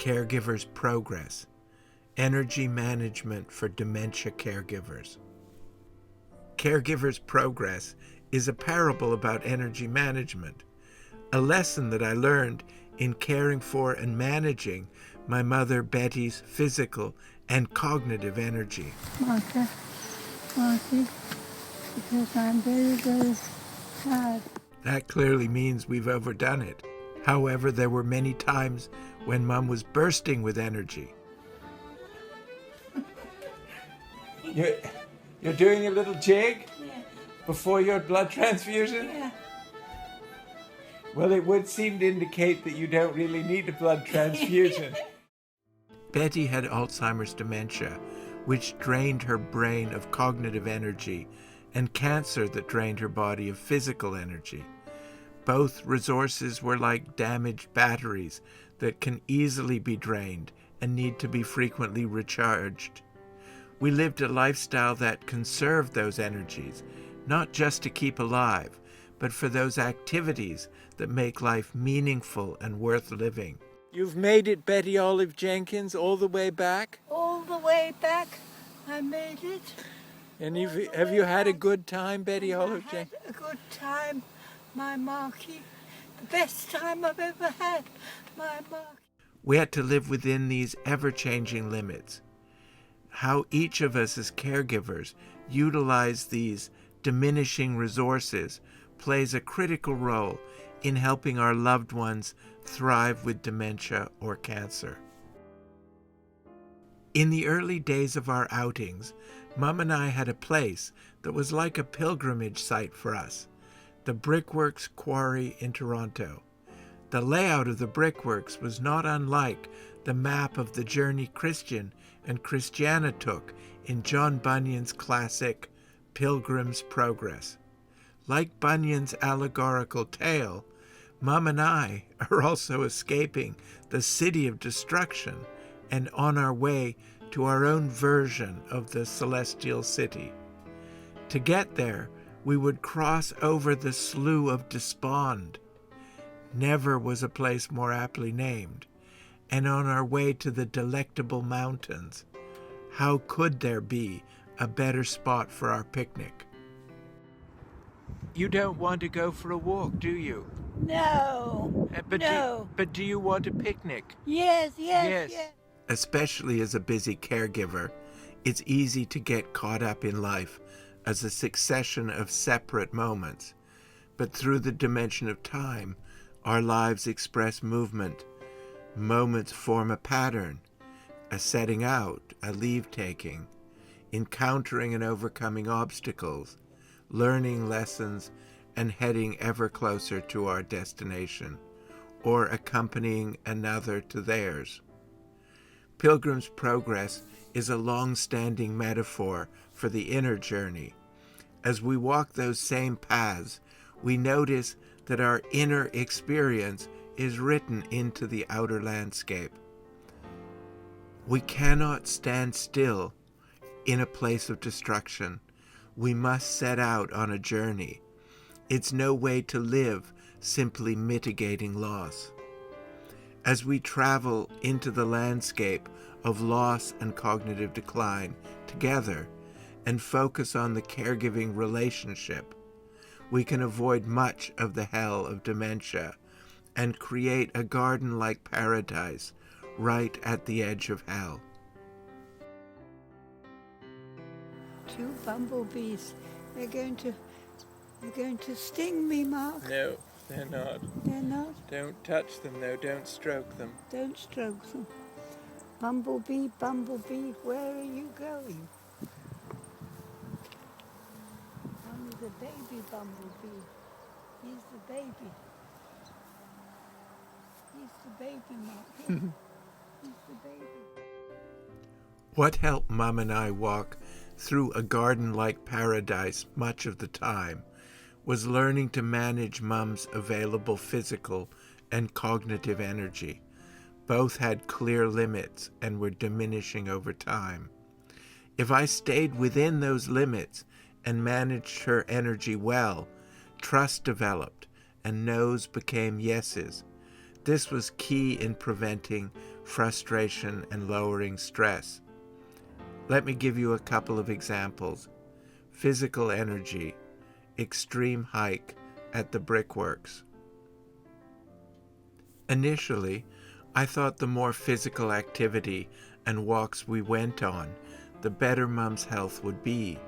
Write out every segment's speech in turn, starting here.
Caregivers Progress, Energy Management for Dementia Caregivers. Caregivers Progress is a parable about energy management, a lesson that I learned in caring for and managing my mother Betty's physical and cognitive energy. Martha, because I'm very, very tired. That clearly means we've overdone it. However, there were many times when Mum was bursting with energy. You're doing a little jig? Yeah. Before your blood transfusion? Yeah. Well, it would seem to indicate that you don't really need a blood transfusion. Betty had Alzheimer's dementia, which drained her brain of cognitive energy, and cancer that drained her body of physical energy. Both resources were like damaged batteries that can easily be drained and need to be frequently recharged. We lived a lifestyle that conserved those energies, not just to keep alive, but for those activities that make life meaningful and worth living. You've made it, Betty Olive Jenkins, all the way back? All the way back, I made it. And have you had a good time, Betty Olive Jenkins? I had a good time, my Marky. The best time I've ever had, my Marky. We had to live within these ever-changing limits. How each of us as caregivers utilize these diminishing resources plays a critical role in helping our loved ones thrive with dementia or cancer. In the early days of our outings, Mum and I had a place that was like a pilgrimage site for us, the Brickworks Quarry in Toronto. The layout of the Brickworks was not unlike the map of the journey Christian and Christiana took in John Bunyan's classic Pilgrim's Progress. Like Bunyan's allegorical tale, Mum and I are also escaping the city of destruction and on our way to our own version of the celestial city. To get there, we would cross over the Slough of Despond. Never was a place more aptly named. And on our way to the Delectable Mountains, how could there be a better spot for our picnic? You don't want to go for a walk, do you? No. No. But do you want a picnic? Yes. Especially as a busy caregiver, it's easy to get caught up in life as a succession of separate moments. But through the dimension of time, our lives express movement. Moments form a pattern, a setting out, a leave-taking, encountering and overcoming obstacles, learning lessons, and heading ever closer to our destination, or accompanying another to theirs. Pilgrim's Progress is a long-standing metaphor for the inner journey. As we walk those same paths, we notice that our inner experience is written into the outer landscape. We cannot stand still in a place of destruction. We must set out on a journey. It's no way to live simply mitigating loss. As we travel into the landscape of loss and cognitive decline together and focus on the caregiving relationship, we can avoid much of the hell of dementia and create a garden-like paradise right at the edge of hell. 2 bumblebees. They're going to sting me, Mark. No, they're not. They're not? Don't touch them, though. Don't stroke them. Don't stroke them. Bumblebee, where are you going? Only the baby bumblebee. He's the baby. He's the baby, Mark. He's the baby. What helped Mum and I walk through a garden-like paradise much of the time was learning to manage Mum's available physical and cognitive energy. Both had clear limits and were diminishing over time. If I stayed within those limits and managed her energy well, trust developed and no's became yeses. This was key in preventing frustration and lowering stress. Let me give you a couple of examples. Physical energy, extreme hike at the brickworks. Initially, I thought the more physical activity and walks we went on, the better Mum's health would be.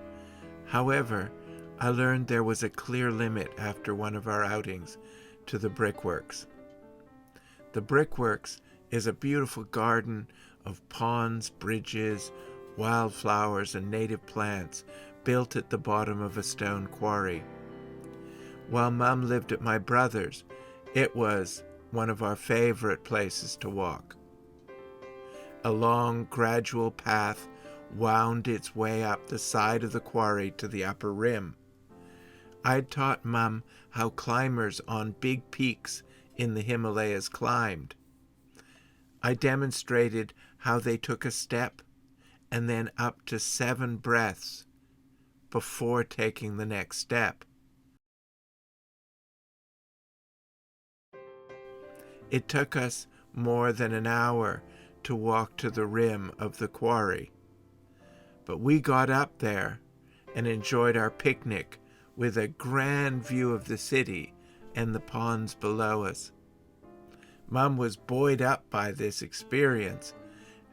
However, I learned there was a clear limit after one of our outings to the brickworks. The brickworks is a beautiful garden of ponds, bridges, wildflowers, and native plants built at the bottom of a stone quarry. While Mum lived at my brother's, it was one of our favorite places to walk. A long, gradual path wound its way up the side of the quarry to the upper rim. I'd taught Mum how climbers on big peaks in the Himalayas climbed. I demonstrated how they took a step and then up to 7 breaths before taking the next step. It took us more than an hour to walk to the rim of the quarry, but we got up there and enjoyed our picnic with a grand view of the city and the ponds below us. Mum was buoyed up by this experience,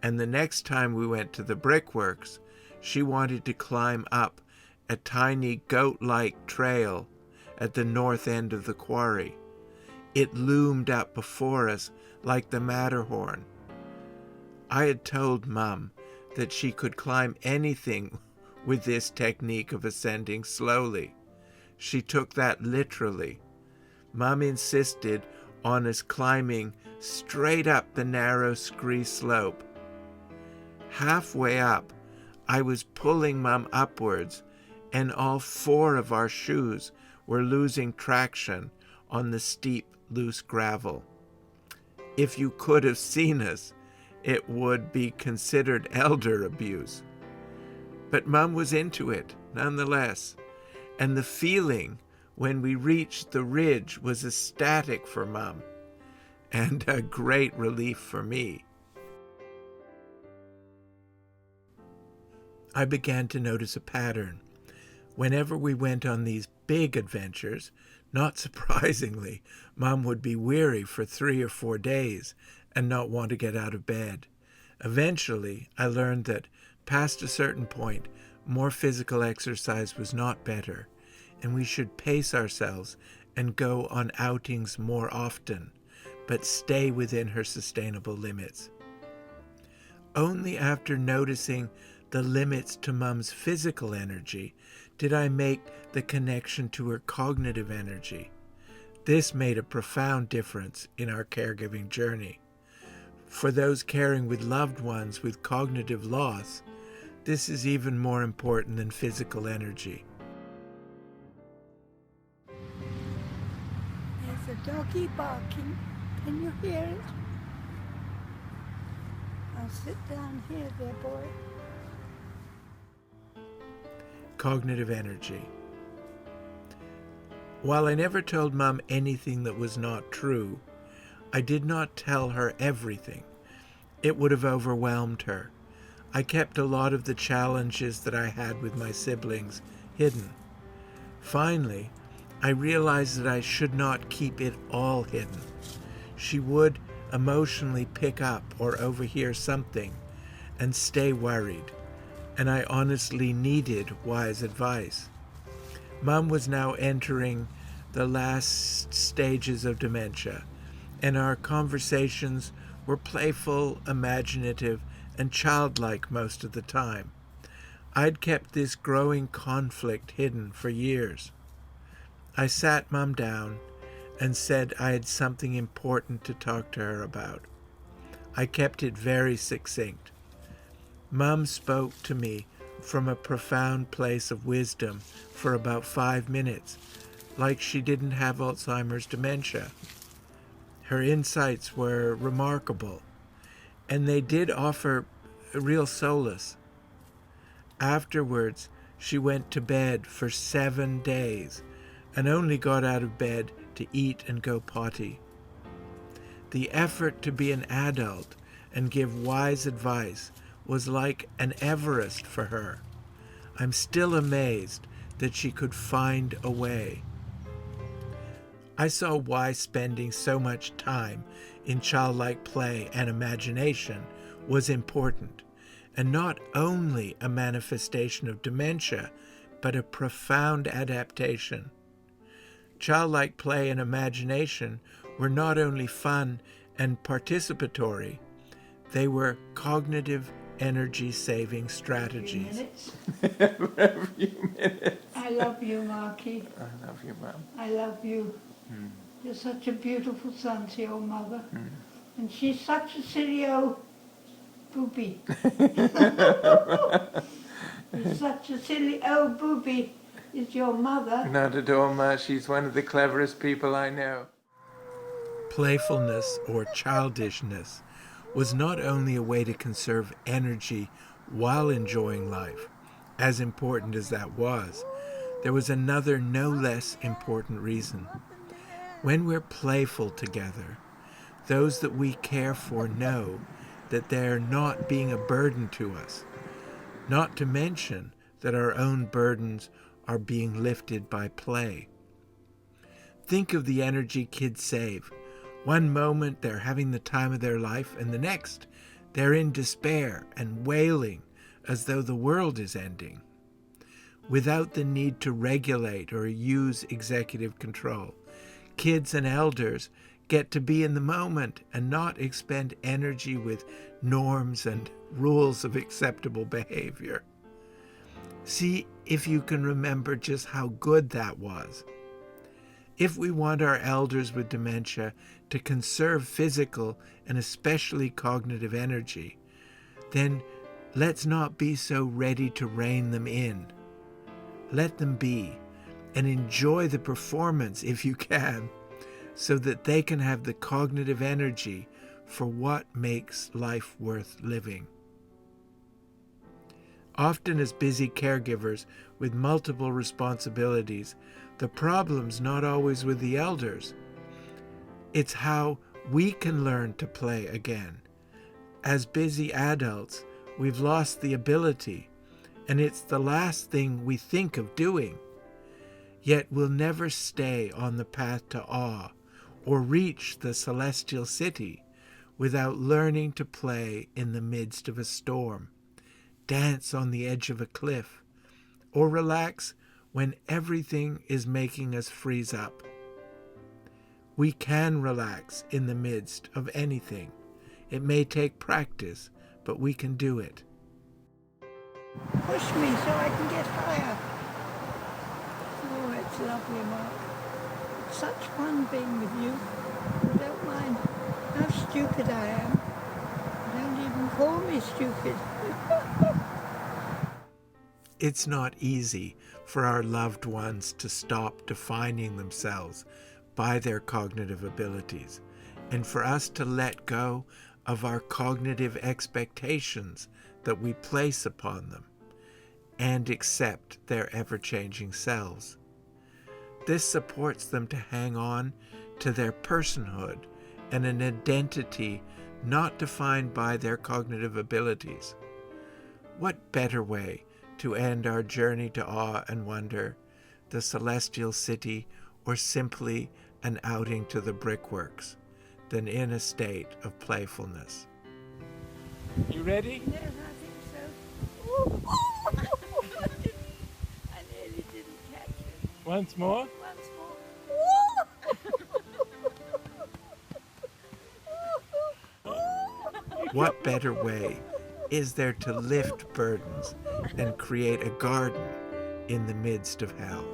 and the next time we went to the brickworks, she wanted to climb up a tiny goat-like trail at the north end of the quarry. It loomed up before us like the Matterhorn. I had told Mum that she could climb anything with this technique of ascending slowly. She took that literally. Mum insisted on us climbing straight up the narrow scree slope. Halfway up, I was pulling Mum upwards, and all 4 of our shoes were losing traction on the steep, loose gravel. If you could have seen us, it would be considered elder abuse. But Mum was into it, nonetheless, and the feeling when we reached the ridge was ecstatic for Mum, and a great relief for me. I began to notice a pattern. Whenever we went on these big adventures, not surprisingly, Mum would be weary for 3 or 4 days and not want to get out of bed. Eventually, I learned that past a certain point, more physical exercise was not better, and we should pace ourselves and go on outings more often, but stay within her sustainable limits. Only after noticing the limits to Mum's physical energy did I make the connection to her cognitive energy. This made a profound difference in our caregiving journey. For those caring with loved ones with cognitive loss, this is even more important than physical energy. There's a doggy barking. Can you hear it? I'll sit down here, dear boy. Cognitive energy. While I never told Mum anything that was not true, I did not tell her everything. It would have overwhelmed her. I kept a lot of the challenges that I had with my siblings hidden. Finally, I realized that I should not keep it all hidden. She would emotionally pick up or overhear something and stay worried, and I honestly needed wise advice. Mum was now entering the last stages of dementia, and our conversations were playful, imaginative, and childlike most of the time. I'd kept this growing conflict hidden for years. I sat Mum down and said I had something important to talk to her about. I kept it very succinct. Mum spoke to me from a profound place of wisdom for about 5 minutes, like she didn't have Alzheimer's dementia. Her insights were remarkable, and they did offer real solace. Afterwards, she went to bed for 7 days and only got out of bed to eat and go potty. The effort to be an adult and give wise advice was like an Everest for her. I'm still amazed that she could find a way. I saw why spending so much time in childlike play and imagination was important, and not only a manifestation of dementia, but a profound adaptation. Childlike play and imagination were not only fun and participatory, they were cognitive energy-saving strategies. For a few minutes. I love you, Marky. I love you, Mum. I love you. You're such a beautiful son to your mother. And she's such a silly old booby. You're such a silly old booby, is your mother. Not at all, Ma. She's one of the cleverest people I know. Playfulness or childishness was not only a way to conserve energy while enjoying life, as important as that was, there was another no less important reason. When we're playful together, those that we care for know that they're not being a burden to us, not to mention that our own burdens are being lifted by play. Think of the energy kids save. One moment they're having the time of their life, and the next they're in despair and wailing as though the world is ending, without the need to regulate or use executive control. Kids and elders get to be in the moment and not expend energy with norms and rules of acceptable behavior. See if you can remember just how good that was. If we want our elders with dementia to conserve physical and especially cognitive energy, then let's not be so ready to rein them in. Let them be, and enjoy the performance if you can, so that they can have the cognitive energy for what makes life worth living. Often as busy caregivers with multiple responsibilities, the problem's not always with the elders. It's how we can learn to play again. As busy adults, we've lost the ability, and it's the last thing we think of doing. Yet we'll never stay on the path to awe or reach the celestial city without learning to play in the midst of a storm, dance on the edge of a cliff, or relax when everything is making us freeze up. We can relax in the midst of anything. It may take practice, but we can do it. Push me so I can get higher. Oh, it's lovely, Mark. It's such fun being with you. You don't mind how stupid I am. Don't even call me stupid. It's not easy for our loved ones to stop defining themselves by their cognitive abilities, and for us to let go of our cognitive expectations that we place upon them, and accept their ever-changing selves. This supports them to hang on to their personhood and an identity not defined by their cognitive abilities. What better way to end our journey to awe and wonder, the celestial city, or simply an outing to the brickworks, than in a state of playfulness? You ready? Yes, I think so. I nearly didn't catch it. Once more? Once more. What better way is there to lift burdens than create a garden in the midst of hell?